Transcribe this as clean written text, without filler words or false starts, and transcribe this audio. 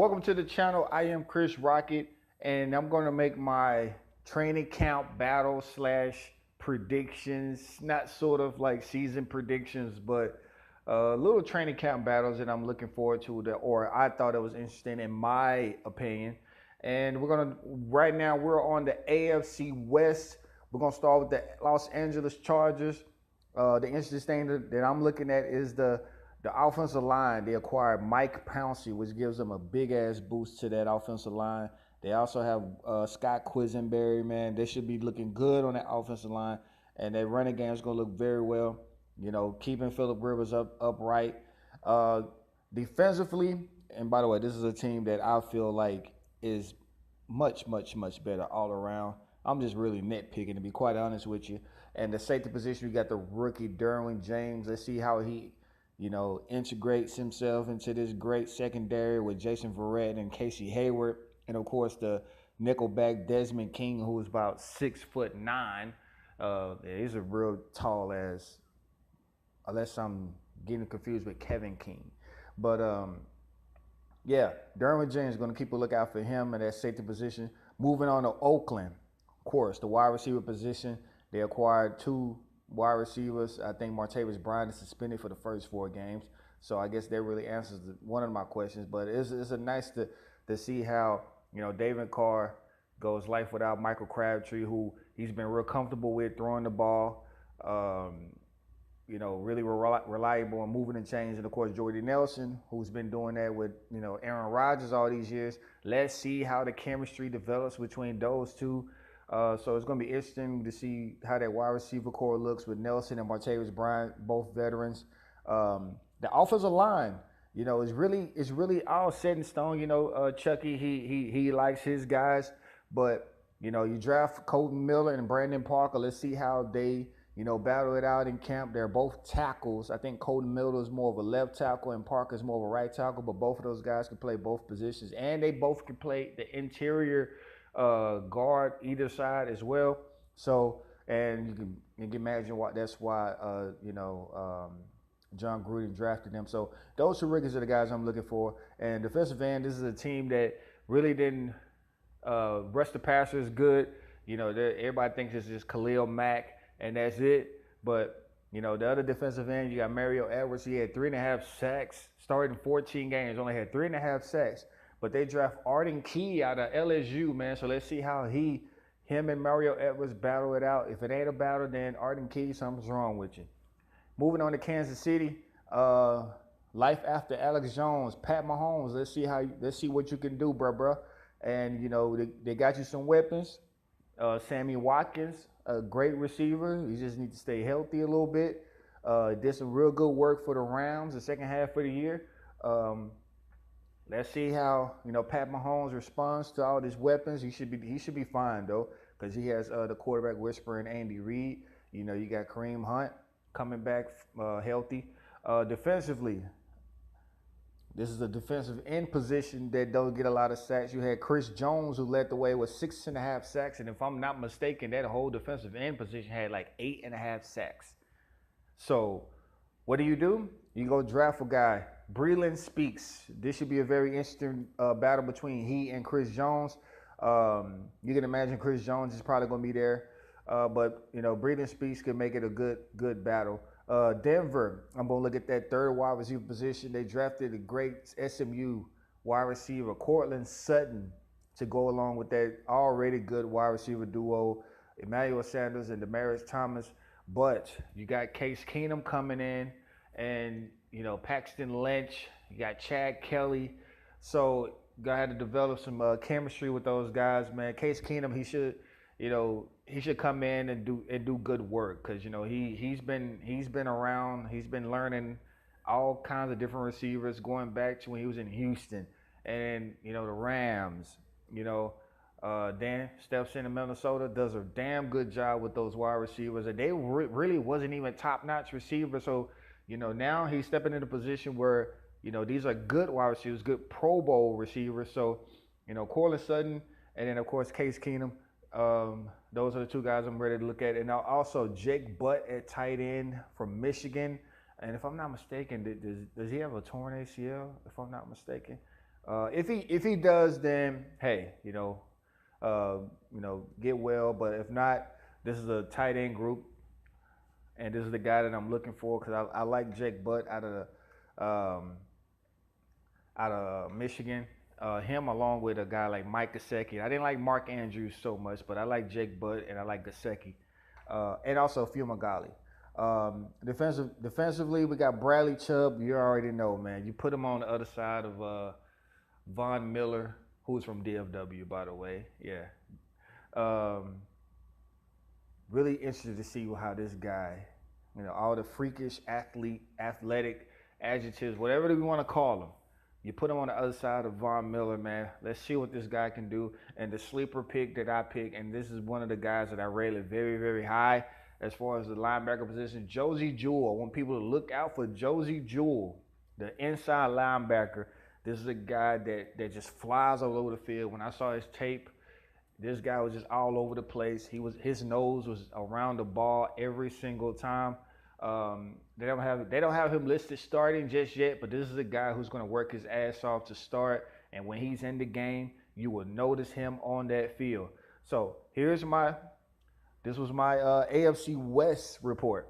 Welcome to the channel. I am Chris Rocket, and I'm going to make my training camp battle slash predictions, not sort of like season predictions, but little training camp battles that I'm looking forward to, that, or I thought it was interesting in my opinion. And right now, we're on the AFC West. We're going to start with the Los Angeles Chargers. The interesting thing that I'm looking at is the offensive line. They acquired Mike Pouncey, which gives them a big ass boost to that offensive line. They also have Scott Quisenberry, man. They should be looking good on that offensive line, and that running game is going to look very well. You know, keeping Phillip Rivers upright. Uh, Defensively, and by the way, this is a team that I feel like is much, much, much better all around. I'm just really nitpicking, to be quite honest with you. And the safety position, we got the rookie Derwin James. Let's see how he, integrates himself into this great secondary with Jason Verrett and Casey Hayward. And of course, the nickelback Desmond King, who is about 6'9". He's a real tall ass, unless I'm getting confused with Kevin King. But yeah, Derwin James is going to keep a lookout for him in that safety position. Moving on to Oakland, of course, the wide receiver position. They acquired two wide receivers. I think Martavis Bryant is suspended for the first 4 games. So I guess that really answers one of my questions. But it's a nice to see how, David Carr goes life without Michael Crabtree, who he's been real comfortable with throwing the ball. Really reliable and moving and changing. And of course, Jordy Nelson, who's been doing that with, Aaron Rodgers all these years. Let's see how the chemistry develops between those two. So it's going to be interesting to see how that wide receiver core looks with Nelson and Martavis Bryant, both veterans. The offensive line, is really all set in stone. Chucky, he likes his guys, but you draft Colton Miller and Brandon Parker. Let's see how they battle it out in camp. They're both tackles. I think Colton Miller is more of a left tackle and Parker is more of a right tackle, but both of those guys can play both positions, and they both can play the interior guard either side as well. So, and you can imagine that's why John Gruden drafted them. So those two rookies are the guys I'm looking for. And defensive end, this is a team that really didn't rush the passers good. Everybody thinks it's just Khalil Mack and that's it. But the other defensive end, you got Mario Edwards. He had 3.5 sacks, started in 14 games, only had 3.5 sacks. But they draft Arden Key out of LSU, man. So let's see how him and Mario Edwards battle it out. If it ain't a battle, then Arden Key, something's wrong with you. Moving on to Kansas City, life after Alex Jones, Pat Mahomes. Let's see what you can do, bruh. And they got you some weapons. Sammy Watkins, a great receiver. You just need to stay healthy a little bit. Did some real good work for the Rams the second half of the year. Let's see how Pat Mahomes responds to all these weapons. He should be fine though, because he has the quarterback whisperer Andy Reid. You got Kareem Hunt coming back healthy. Defensively, this is a defensive end position that don't get a lot of sacks. You had Chris Jones, who led the way with 6.5 sacks, and if I'm not mistaken, that whole defensive end position had like 8.5 sacks. So what do? You go draft a guy. Breeland Speaks. This should be a very interesting battle between he and Chris Jones. You can imagine Chris Jones is probably going to be there. But Breeland Speaks could make it a good battle. Denver, I'm going to look at that third wide receiver position. They drafted a great SMU wide receiver, Cortland Sutton, to go along with that already good wide receiver duo, Emmanuel Sanders and Demaryius Thomas. But you got Case Keenum coming in, and Paxton Lynch, you got Chad Kelly. So you got to develop some chemistry with those guys, man. Case Keenum, he should come in and do good work, because he's been around. He's been learning all kinds of different receivers going back to when he was in Houston and the Rams. Dan steps into Minnesota, does a damn good job with those wide receivers, and they really wasn't even top-notch receivers. So now he's stepping into a position where these are good wide receivers, good Pro Bowl receivers. So Cortland Sutton, and then of course Case Keenum. Those are the two guys I'm ready to look at. And now also Jake Butt at tight end from Michigan. And if I'm not mistaken, does he have a torn ACL? If I'm not mistaken, If he does, then hey, get well. But if not, this is a tight end group, and this is the guy that I'm looking for because I like Jake Butt out of Michigan. Him along with a guy like Mike Gesicki. I didn't like Mark Andrews so much, but I like Jake Butt and I like Gesicki, and also Fumagalli. Defensively, we got Bradley Chubb. You already know, man. You put him on the other side of Von Miller, who's from DFW, by the way. Yeah. Um, really interested to see how this guy, all the freakish athletic adjectives, whatever we want to call him. You put him on the other side of Von Miller, man. Let's see what this guy can do. And the sleeper pick that I pick, and this is one of the guys that I rated very, very high as far as the linebacker position, Josey Jewell. I want people to look out for Josey Jewell, the inside linebacker. This is a guy that just flies all over the field. When I saw his tape, this guy was just all over the place. His nose was around the ball every single time. They don't have him listed starting just yet, but this is a guy who's going to work his ass off to start. And when he's in the game, you will notice him on that field. So this was my AFC West report.